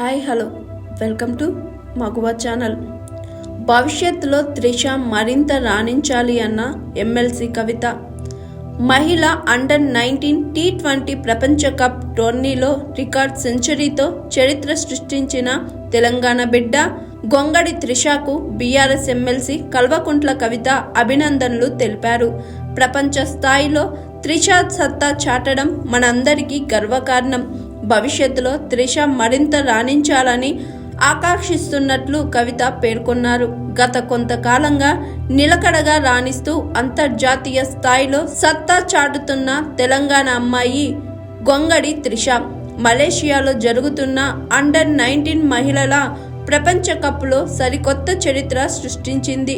Hi hello welcome to Maguva channel. భవిష్యత్తులో త్రిష మరింత రాణించాలి అన్న ఎమ్మెల్సీ కవిత. మహిళ అండర్-19 T20 ప్రపంచ కప్ టోర్నీలో రికార్డ్ సెంచరీతో చరిత్ర సృష్టించిన తెలంగాణ బిడ్డ గొంగడి త్రిషకు బీఆర్ఎస్ ఎమ్మెల్సీ కల్వకుంట్ల కవిత అభినందనలు తెలిపారు. ప్రపంచ స్థాయిలో త్రిష సత్తా చాటడం మనందరికీ గర్వకారణం. భవిష్యత్తులో త్రిష మరింత రాణించాలని ఆకాంక్షిస్తున్నట్లు కవిత పేర్కొన్నారు. గత కొంతకాలంగా నిలకడగా రాణిస్తూ అంతర్జాతీయ స్థాయిలో సత్తా చాటుతున్న తెలంగాణ అమ్మాయి గొంగడి త్రిష మలేషియాలో జరుగుతున్న అండర్-19 మహిళల ప్రపంచ కప్లో సరికొత్త చరిత్ర సృష్టించింది.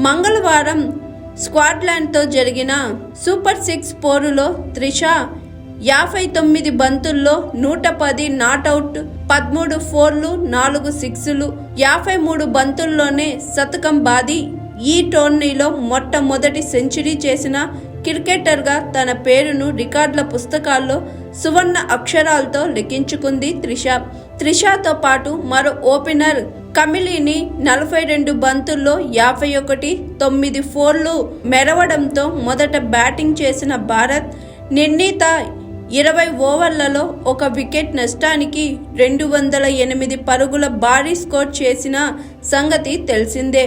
మంగళవారం స్కాట్లాండ్తో జరిగిన సూపర్ 6 పోరులో త్రిష 59 బంతుల్లో 110 నాటౌట్, 13 ఫోర్లు, 4 సిక్స్లు, 53 బంతుల్లోనే శతకం బాది ఈ టోర్నీలో మొట్టమొదటి సెంచరీ చేసిన క్రికెటర్గా తన పేరును రికార్డుల పుస్తకాల్లో సువర్ణ అక్షరాలతో లిఖించుకుంది త్రిష. త్రిషతో పాటు మరో ఓపెనర్ కమిలిని 42 బంతుల్లో 51, 9 ఫోర్లు మెరవడంతో మొదట బ్యాటింగ్ చేసిన భారత్ నిర్ణీత 20 ఓవర్లలో 1 వికెట్ నష్టానికి 208 పరుగుల భారీ స్కోర్ చేసిన సంగతి తెలిసిందే.